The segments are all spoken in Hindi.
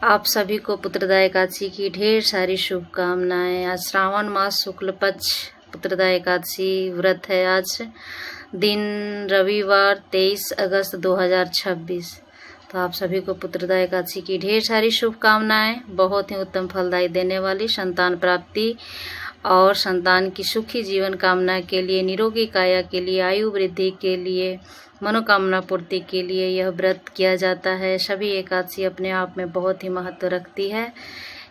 आप सभी को पुत्रदा एकादशी की ढेर सारी शुभकामनाएं। आज श्रावण मास शुक्ल पक्ष पुत्रदा एकादशी व्रत है। आज दिन रविवार 23 अगस्त 2026। तो आप सभी को पुत्रदा एकादशी की ढेर सारी शुभकामनाएं। बहुत ही उत्तम फलदायी देने वाली संतान प्राप्ति और संतान की सुखी जीवन कामना के लिए, निरोगी काया के लिए, आयु वृद्धि के लिए, मनोकामना पूर्ति के लिए यह व्रत किया जाता है। सभी एकादशी अपने आप में बहुत ही महत्व रखती है।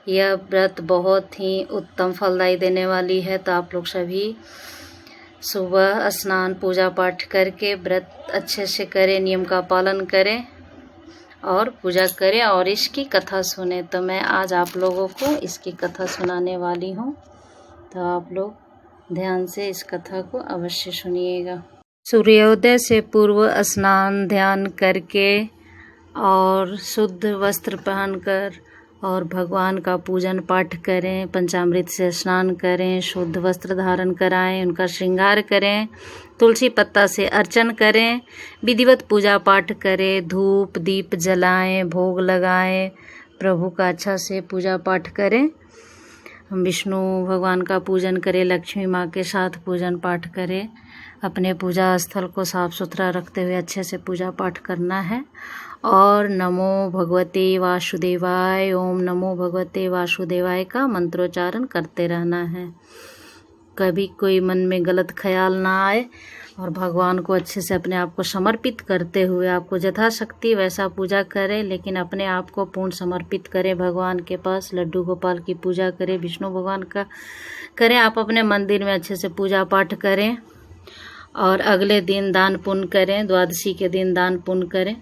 यह व्रत बहुत ही उत्तम फलदायी देने वाली है। तो आप लोग सभी सुबह स्नान पूजा पाठ करके व्रत अच्छे से करें, नियम का पालन करें और पूजा करें और इसकी कथा सुने। तो मैं आज आप लोगों को इसकी कथा सुनाने वाली हूँ, तो आप लोग ध्यान से इस कथा को अवश्य सुनिएगा। सूर्योदय से पूर्व स्नान ध्यान करके और शुद्ध वस्त्र पहनकर और भगवान का पूजन पाठ करें, पंचामृत से स्नान करें, शुद्ध वस्त्र धारण कराएं, उनका श्रृंगार करें, तुलसी पत्ता से अर्चन करें, विधिवत पूजा पाठ करें, धूप दीप जलाएं, भोग लगाएं, प्रभु का अच्छा से पूजा पाठ करें, विष्णु भगवान का पूजन करें, लक्ष्मी माँ के साथ पूजन पाठ करें। अपने पूजा स्थल को साफ सुथरा रखते हुए अच्छे से पूजा पाठ करना है। और नमो भगवते वासुदेवाय, ओम नमो भगवते वासुदेवाय का मंत्रोच्चारण करते रहना है। कभी कोई मन में गलत ख्याल ना आए और भगवान को अच्छे से अपने आप को समर्पित करते हुए आपको यथाशक्ति वैसा पूजा करें, लेकिन अपने आप को पूर्ण समर्पित करें भगवान के पास। लड्डू गोपाल की पूजा करें, विष्णु भगवान का करें। आप अपने मंदिर में अच्छे से पूजा पाठ करें और अगले दिन दान पुण्य करें। द्वादशी के दिन दान पुण्य करें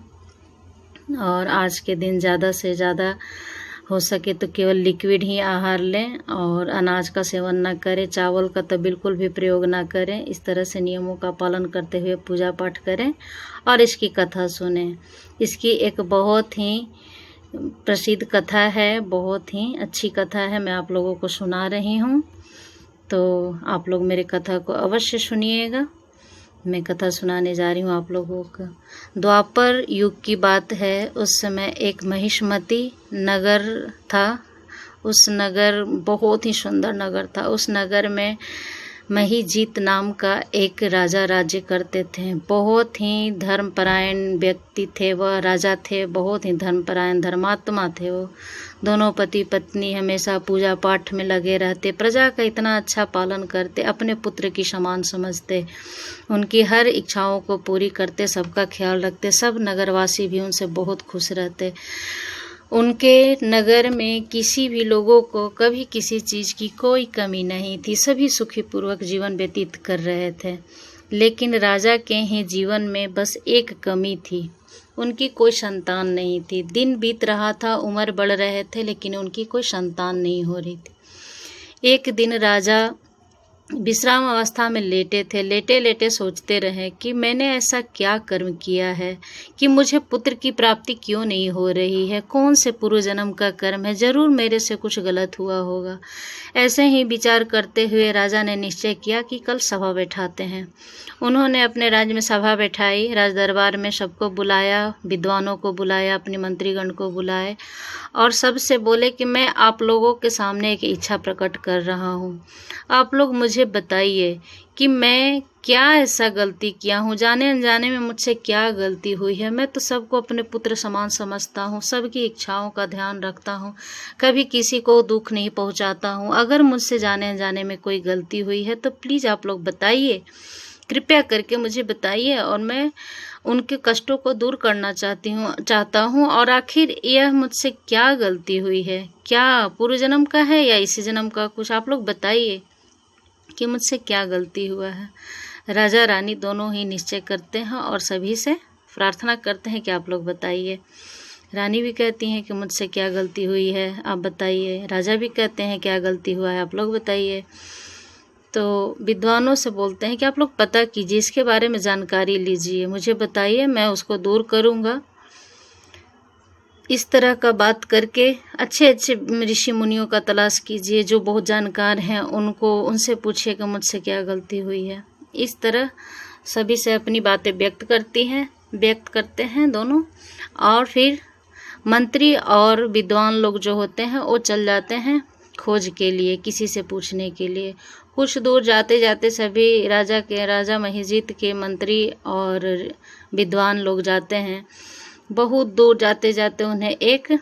और आज के दिन ज़्यादा से ज़्यादा हो सके तो केवल लिक्विड ही आहार लें और अनाज का सेवन ना करें, चावल का तो बिल्कुल भी प्रयोग ना करें। इस तरह से नियमों का पालन करते हुए पूजा पाठ करें और इसकी कथा सुनें। इसकी एक बहुत ही प्रसिद्ध कथा है, बहुत ही अच्छी कथा है, मैं आप लोगों को सुना रही हूँ। तो आप लोग मेरे कथा को अवश्य सुनिएगा। मैं कथा सुनाने जा रही हूँ आप लोगों को। द्वापर युग की बात है। उस समय एक महिष्मती नगर था। उस नगर बहुत ही सुंदर नगर था। उस नगर में महीजीत नाम का एक राजा राज्य करते थे। बहुत ही धर्मपरायण व्यक्ति थे वह, राजा थे, बहुत ही धर्मपरायण धर्मात्मा थे वो। दोनों पति पत्नी हमेशा पूजा पाठ में लगे रहते, प्रजा का इतना अच्छा पालन करते, अपने पुत्र की समान समझते, उनकी हर इच्छाओं को पूरी करते, सबका ख्याल रखते। सब नगरवासी भी उनसे बहुत खुश रहते। उनके नगर में किसी भी लोगों को कभी किसी चीज़ की कोई कमी नहीं थी। सभी सुखीपूर्वक जीवन व्यतीत कर रहे थे। लेकिन राजा के ही जीवन में बस एक कमी थी, उनकी कोई संतान नहीं थी। दिन बीत रहा था, उम्र बढ़ रहे थे, लेकिन उनकी कोई संतान नहीं हो रही थी। एक दिन राजा विश्राम अवस्था में लेटे थे। लेटे लेटे सोचते रहे कि मैंने ऐसा क्या कर्म किया है कि मुझे पुत्र की प्राप्ति क्यों नहीं हो रही है। कौन से पूर्व जन्म का कर्म है, जरूर मेरे से कुछ गलत हुआ होगा। ऐसे ही विचार करते हुए राजा ने निश्चय किया कि कल सभा बैठाते हैं। उन्होंने अपने राज्य में सभा बैठाई, राज दरबार में सबको बुलाया, विद्वानों को बुलाया, अपने मंत्रीगण को बुलाए और सबसे बोले कि मैं आप लोगों के सामने एक इच्छा प्रकट कर रहा हूँ। आप लोग मुझे बताइए कि मैं क्या ऐसा गलती किया हूँ, जाने अनजाने में मुझसे क्या गलती हुई है। मैं तो सबको अपने पुत्र समान समझता हूँ, सबकी इच्छाओं का ध्यान रखता हूँ, कभी किसी को दुख नहीं पहुँचाता हूँ। अगर मुझसे जाने अनजाने में कोई गलती हुई है तो प्लीज़ आप लोग बताइए, कृपया करके मुझे बताइए और मैं उनके कष्टों को दूर करना चाहता हूँ। और आखिर यह मुझसे क्या गलती हुई है, क्या पूर्व जन्म का है या इसी जन्म का, कुछ आप लोग बताइए कि मुझसे क्या गलती हुआ है। राजा रानी दोनों ही निश्चय करते हैं और सभी से प्रार्थना करते हैं कि आप लोग बताइए। रानी भी कहती हैं कि मुझसे क्या गलती हुई है, आप बताइए। राजा भी कहते हैं क्या गलती हुआ है, आप लोग बताइए। तो विद्वानों से बोलते हैं कि आप लोग पता कीजिए, इसके बारे में जानकारी लीजिए, मुझे बताइए, मैं उसको दूर करूँगा। इस तरह का बात करके अच्छे अच्छे ऋषि मुनियों का तलाश कीजिए, जो बहुत जानकार हैं, उनसे पूछिए कि मुझसे क्या गलती हुई है। इस तरह सभी से अपनी बातें व्यक्त करते हैं दोनों। और फिर मंत्री और विद्वान लोग जो होते हैं वो चल जाते हैं खोज के लिए, किसी से पूछने के लिए। कुछ दूर जाते जाते सभी राजा महिजीत के मंत्री और विद्वान लोग जाते हैं। बहुत दूर जाते जाते उन्हें एक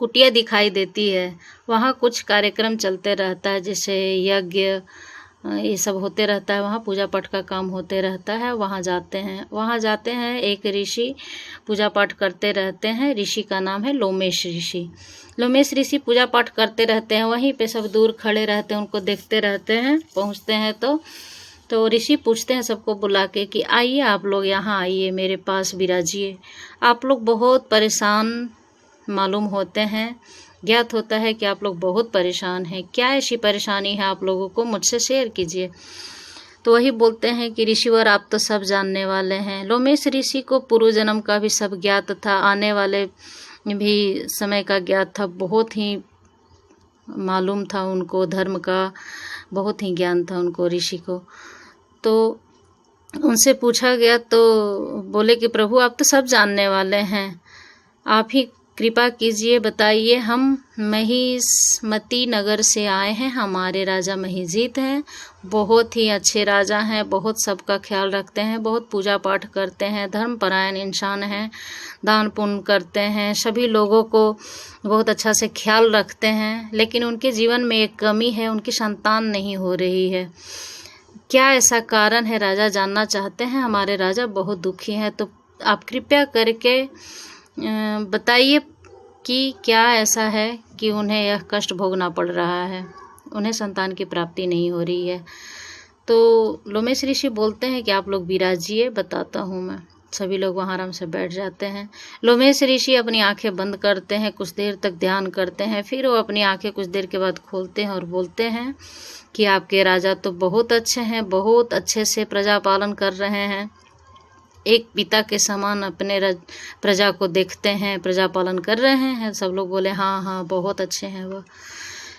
कुटिया दिखाई देती है। वहाँ कुछ कार्यक्रम चलते रहता है, जैसे यज्ञ ये सब होते रहता है, वहाँ पूजा पाठ का काम होते रहता है। वहाँ जाते हैं एक ऋषि पूजा पाठ करते रहते हैं। ऋषि का नाम है लोमेश ऋषि। लोमेश ऋषि पूजा पाठ करते रहते हैं। वहीं पे सब दूर खड़े रहते हैं, उनको देखते रहते हैं। पहुँचते हैं तो ऋषि पूछते हैं सबको बुला के कि आइए आप लोग यहाँ आइए, मेरे पास विराजिए। आप लोग बहुत परेशान मालूम होते हैं, ज्ञात होता है कि आप लोग बहुत परेशान हैं। क्या ऐसी परेशानी है आप लोगों को, मुझसे शेयर कीजिए। तो वही बोलते हैं कि ऋषिवर आप तो सब जानने वाले हैं। लोमेश ऋषि को पूर्व जन्म का भी सब ज्ञात था, आने वाले भी समय का ज्ञात था। बहुत ही मालूम था उनको, धर्म का बहुत ही ज्ञान था उनको, ऋषि को। तो उनसे पूछा गया तो बोले कि प्रभु आप तो सब जानने वाले हैं, आप ही कृपा कीजिए, बताइए। हम महिष्मती नगर से आए हैं, हमारे राजा महिजीत हैं, बहुत ही अच्छे राजा हैं, बहुत सबका ख्याल रखते हैं, बहुत पूजा पाठ करते हैं, धर्मपरायण इंसान हैं, दान पुण्य करते हैं, सभी लोगों को बहुत अच्छा से ख्याल रखते हैं। लेकिन उनके जीवन में एक कमी है, उनकी संतान नहीं हो रही है। क्या ऐसा कारण है राजा जानना चाहते हैं। हमारे राजा बहुत दुखी हैं, तो आप कृपया करके बताइए कि क्या ऐसा है कि उन्हें यह कष्ट भोगना पड़ रहा है, उन्हें संतान की प्राप्ति नहीं हो रही है। तो लोमेश ऋषि बोलते हैं कि आप लोग विराजिए, बताता हूँ मैं। सभी लोग वहाँ आराम से बैठ जाते हैं। लोमेश ऋषि अपनी आंखें बंद करते हैं, कुछ देर तक ध्यान करते हैं, फिर वो अपनी आंखें कुछ देर के बाद खोलते हैं और बोलते हैं कि आपके राजा तो बहुत अच्छे हैं, बहुत अच्छे से प्रजा पालन कर रहे हैं, एक पिता के समान अपने प्रजा को देखते हैं, प्रजा पालन कर रहे हैं। सब लोग बोले हाँ हाँ बहुत अच्छे हैं वो।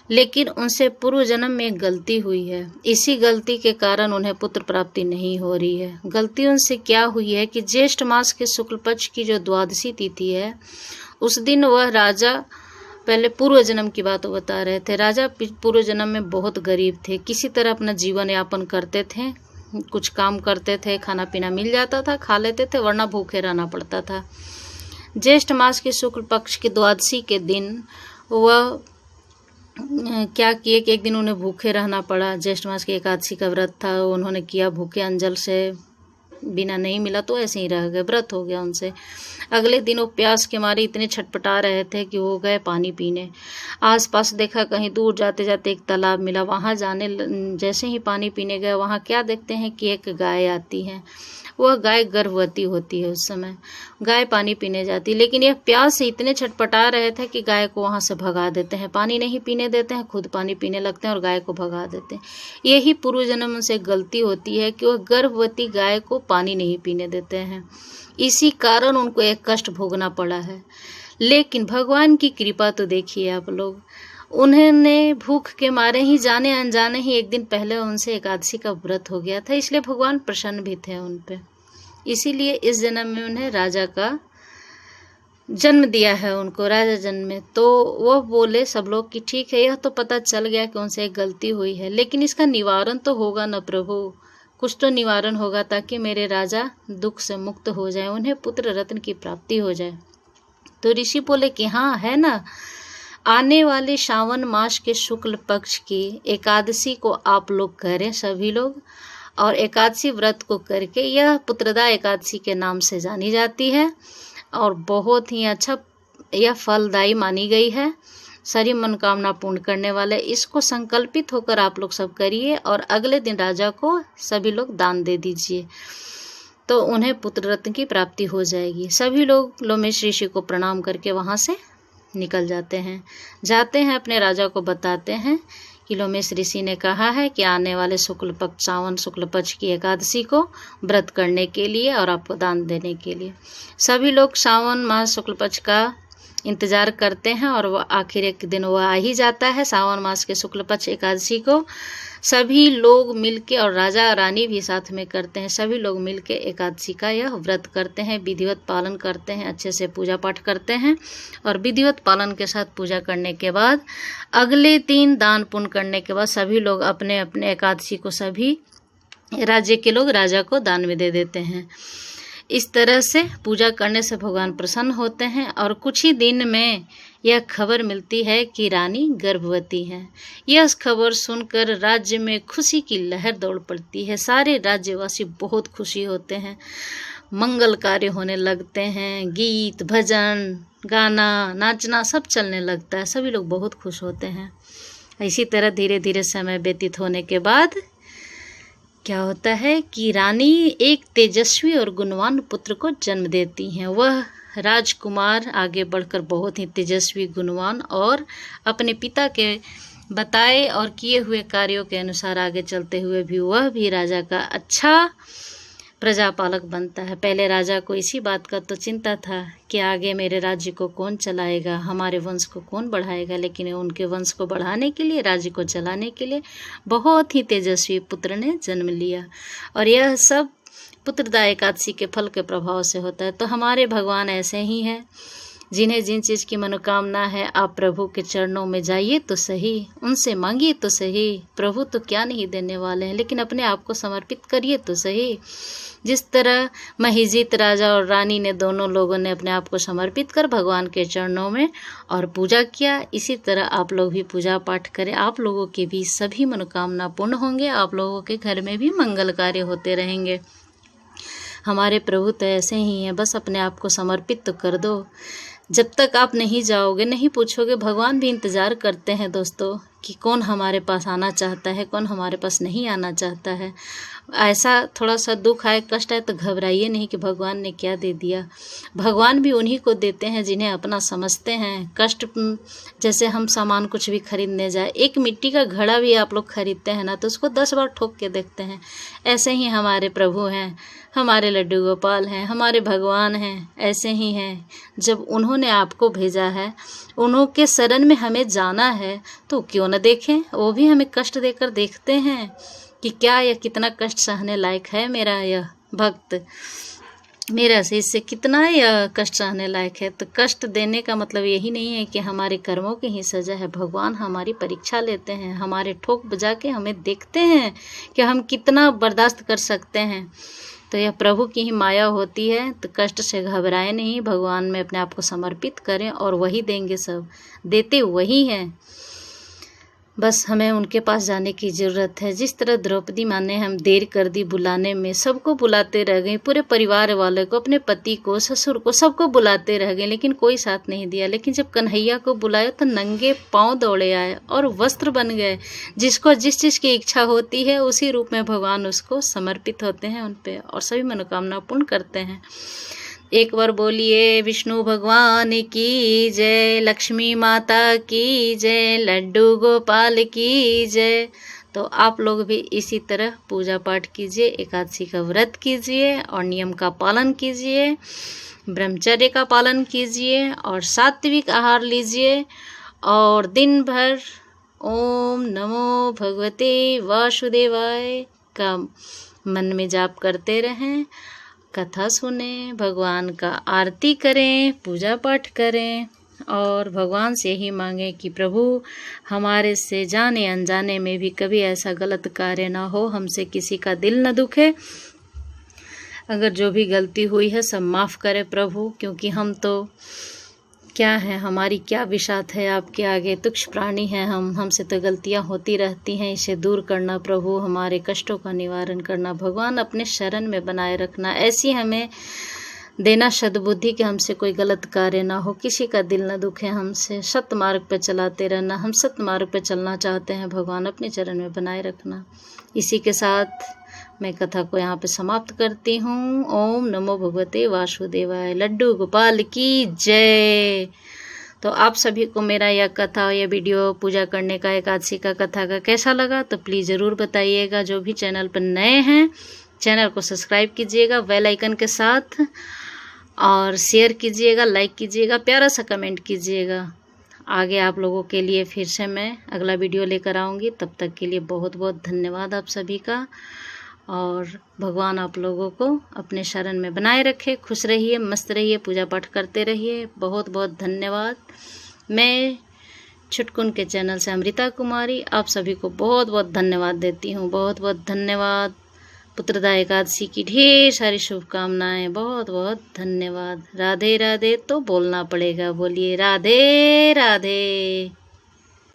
लेकिन उनसे पूर्व जन्म में एक गलती हुई है, इसी गलती के कारण उन्हें पुत्र प्राप्ति नहीं हो रही है। गलती उनसे क्या हुई है कि ज्येष्ठ मास के शुक्ल पक्ष की जो द्वादशी तिथि है, उस दिन वह राजा, पहले पूर्व जन्म की बात बता रहे थे, राजा पूर्व जन्म में बहुत गरीब थे, किसी तरह अपना जीवन यापन करते थे, कुछ काम करते थे, खाना पीना मिल जाता था, खा लेते थे, वरना भूखे रहना पड़ता था। ज्येष्ठ मास के शुक्ल पक्ष की द्वादशी के दिन वह क्या किए कि एक दिन उन्हें भूखे रहना पड़ा। ज्येष्ठ मास की एकादशी का व्रत था, उन्होंने किया, भूखे अंजल से बिना नहीं मिला तो ऐसे ही रह गए, व्रत हो गया उनसे। अगले दिन वो प्यास के मारे इतने छटपटा रहे थे कि वो गए पानी पीने। आसपास देखा, कहीं दूर जाते जाते एक तालाब मिला, वहाँ जैसे ही पानी पीने गए, वहाँ क्या देखते हैं कि एक गाय आती है। वह गाय गर्भवती होती है। उस समय गाय पानी पीने जाती, लेकिन यह प्यास से इतने छटपटा रहे थे कि गाय को वहाँ से भगा देते हैं, पानी नहीं पीने देते हैं, खुद पानी पीने लगते हैं और गाय को भगा देते हैं। यही पूर्व जन्म से गलती होती है कि वह गर्भवती गाय को पानी नहीं पीने देते हैं, इसी कारण उनको एक कष्ट भोगना पड़ा है। लेकिन भगवान की कृपा तो देखिए आप लोग, उन्होंने भूख के मारे ही जाने अनजाने ही एक दिन पहले उनसे एकादशी का व्रत हो गया था, इसलिए भगवान प्रसन्न भी थे उन पे। इसीलिए इस जन्म में उन्हें राजा का जन्म दिया है, उनको राजा जन्म में। तो वह बोले सब लोग कि ठीक है, यह तो पता चल गया कि उनसे एक गलती हुई है, लेकिन इसका निवारण तो होगा न प्रभु, कुछ तो निवारण होगा ताकि मेरे राजा दुख से मुक्त हो जाए, उन्हें पुत्र रत्न की प्राप्ति हो जाए। तो ऋषि बोले कि हाँ है ना, आने वाले श्रावण मास के शुक्ल पक्ष की एकादशी को आप लोग करें सभी लोग, और एकादशी व्रत को करके, यह पुत्रदा एकादशी के नाम से जानी जाती है और बहुत ही अच्छा यह फलदायी मानी गई है, सारी मनोकामना पूर्ण करने वाले। इसको संकल्पित होकर आप लोग सब करिए और अगले दिन राजा को सभी लोग दान दे दीजिए, तो उन्हें पुत्र रत्न की प्राप्ति हो जाएगी। सभी लोग लोमेश ऋषि को प्रणाम करके वहाँ से निकल जाते हैं अपने राजा को बताते हैं कि लोमेश ऋषि ने कहा है कि आने वाले सावन शुक्ल पक्ष की एकादशी को व्रत करने के लिए और आपको दान देने के लिए। सभी लोग सावन मास शुक्ल पक्ष का इंतजार करते हैं और वह आखिर एक दिन वह आ ही जाता है, सावन मास के शुक्ल पक्ष एकादशी को सभी लोग मिलके, और राजा और रानी भी साथ में करते हैं, सभी लोग मिलके एकादशी का यह व्रत करते हैं, विधिवत पालन करते हैं, अच्छे से पूजा पाठ करते हैं। और विधिवत पालन के साथ पूजा करने के बाद अगले दिन दान पुण्य करने के बाद सभी लोग अपने अपने एकादशी को सभी राज्य के लोग राजा को दान में दे देते हैं। इस तरह से पूजा करने से भगवान प्रसन्न होते हैं। और कुछ ही दिन में यह खबर मिलती है कि रानी गर्भवती है। यह खबर सुनकर राज्य में खुशी की लहर दौड़ पड़ती है। सारे राज्यवासी बहुत खुशी होते हैं, मंगल कार्य होने लगते हैं, गीत भजन गाना नाचना सब चलने लगता है, सभी लोग बहुत खुश होते हैं। इसी तरह धीरे धीरे समय व्यतीत होने के बाद क्या होता है कि रानी एक तेजस्वी और गुणवान पुत्र को जन्म देती हैं। वह राजकुमार आगे बढ़कर बहुत ही तेजस्वी, गुणवान और अपने पिता के बताए और किए हुए कार्यों के अनुसार आगे चलते हुए भी वह भी राजा का अच्छा प्रजापालक बनता है। पहले राजा को इसी बात का तो चिंता था कि आगे मेरे राज्य को कौन चलाएगा, हमारे वंश को कौन बढ़ाएगा, लेकिन उनके वंश को बढ़ाने के लिए, राज्य को चलाने के लिए बहुत ही तेजस्वी पुत्र ने जन्म लिया। और यह सब पुत्रदा एकादशी के फल के प्रभाव से होता है। तो हमारे भगवान ऐसे ही हैं, जिन्हें जिन चीज़ की मनोकामना है आप प्रभु के चरणों में जाइए तो सही, उनसे मांगिए तो सही। प्रभु तो क्या नहीं देने वाले हैं, लेकिन अपने आप को समर्पित करिए तो सही। जिस तरह महिजीत राजा और रानी ने दोनों लोगों ने अपने आप को समर्पित कर भगवान के चरणों में और पूजा किया, इसी तरह आप लोग भी पूजा पाठ करें। आप लोगों के भी सभी मनोकामना पूर्ण होंगे, आप लोगों के घर में भी मंगल कार्य होते रहेंगे। हमारे प्रभु तो ऐसे ही हैं, बस अपने आप को समर्पित तो कर दो। जब तक आप नहीं जाओगे, नहीं पूछोगे, भगवान भी इंतज़ार करते हैं दोस्तों कि कौन हमारे पास आना चाहता है, कौन हमारे पास नहीं आना चाहता है। ऐसा थोड़ा सा दुख आए, कष्ट आए तो घबराइए नहीं कि भगवान ने क्या दे दिया। भगवान भी उन्हीं को देते हैं जिन्हें अपना समझते हैं। कष्ट, जैसे हम सामान कुछ भी खरीदने जाए, एक मिट्टी का घड़ा भी आप लोग खरीदते हैं ना तो उसको 10 बार ठोक के देखते हैं। ऐसे ही हमारे प्रभु हैं, हमारे लड्डू गोपाल हैं, हमारे भगवान हैं, ऐसे ही हैं। जब उन्होंने आपको भेजा है, उन्हों के शरण में हमें जाना है, तो क्यों न देखें। वो भी हमें कष्ट देकर देखते हैं कि क्या यह कितना कष्ट सहने लायक है, मेरा यह भक्त, मेरा शिष्य कितना यह कष्ट सहने लायक है। तो कष्ट देने का मतलब यही नहीं है कि हमारे कर्मों की ही सज़ा है। भगवान हमारी परीक्षा लेते हैं, हमारे ठोक बजा के हमें देखते हैं कि हम कितना बर्दाश्त कर सकते हैं। तो यह प्रभु की ही माया होती है। तो कष्ट से घबराएं नहीं, भगवान में अपने आप को समर्पित करें और वही देंगे, सब देते वही हैं। बस हमें उनके पास जाने की ज़रूरत है। जिस तरह द्रौपदी माँ ने हम देर कर दी बुलाने में, सबको बुलाते रह गए, पूरे परिवार वाले को, अपने पति को, ससुर को, सबको बुलाते रह गए, लेकिन कोई साथ नहीं दिया। लेकिन जब कन्हैया को बुलाया तो नंगे पाँव दौड़े आए और वस्त्र बन गए। जिसको जिस चीज़ की इच्छा होती है उसी रूप में भगवान उसको समर्पित होते हैं उन पे और सभी मनोकामना पूर्ण करते हैं। एक बार बोलिए विष्णु भगवान की जय, लक्ष्मी माता की जय, लड्डू गोपाल की जय। तो आप लोग भी इसी तरह पूजा पाठ कीजिए, एकादशी का व्रत कीजिए और नियम का पालन कीजिए, ब्रह्मचर्य का पालन कीजिए और सात्विक आहार लीजिए और दिन भर ओम नमो भगवते वासुदेवाय का मन में जाप करते रहें, कथा सुने, भगवान का आरती करें, पूजा पाठ करें और भगवान से ही मांगें कि प्रभु हमारे से जाने अनजाने में भी कभी ऐसा गलत कार्य ना हो, हमसे किसी का दिल न दुखे। अगर जो भी गलती हुई है सब माफ़ करे प्रभु, क्योंकि हम तो क्या है, हमारी क्या विशात है आपके आगे, तुच्छ प्राणी हैं हम, हमसे तो गलतियां होती रहती हैं। इसे दूर करना प्रभु, हमारे कष्टों का निवारण करना, भगवान अपने शरण में बनाए रखना। ऐसी हमें देना सद्बुद्धि कि हमसे कोई गलत कार्य ना हो, किसी का दिल न दुखे, हमसे सत्य मार्ग पर चलाते रहना। हम सत्य मार्ग पर चलना चाहते हैं, भगवान अपने चरण में बनाए रखना। इसी के साथ मैं कथा को यहाँ पे समाप्त करती हूँ। ओम नमो भगवते वासुदेवाय, लड्डू गोपाल की जय। तो आप सभी को मेरा यह कथा, यह वीडियो पूजा करने का, एकादशी का कथा का कैसा लगा तो प्लीज़ ज़रूर बताइएगा। जो भी चैनल पर नए हैं चैनल को सब्सक्राइब कीजिएगा बेल आइकन के साथ और शेयर कीजिएगा, लाइक कीजिएगा, प्यारा सा कमेंट कीजिएगा। आगे आप लोगों के लिए फिर से मैं अगला वीडियो लेकर आऊँगी। तब तक के लिए बहुत बहुत धन्यवाद आप सभी का, और भगवान आप लोगों को अपने शरण में बनाए रखे। खुश रहिए, मस्त रहिए, पूजा पाठ करते रहिए। बहुत बहुत धन्यवाद। मैं चुटकुन के चैनल से अमृता कुमारी आप सभी को बहुत बहुत धन्यवाद देती हूँ। बहुत बहुत धन्यवाद। पुत्रदा एकादशी की ढेर सारी शुभकामनाएं। बहुत बहुत धन्यवाद। राधे राधे तो बोलना पड़ेगा, बोलिए राधे राधे।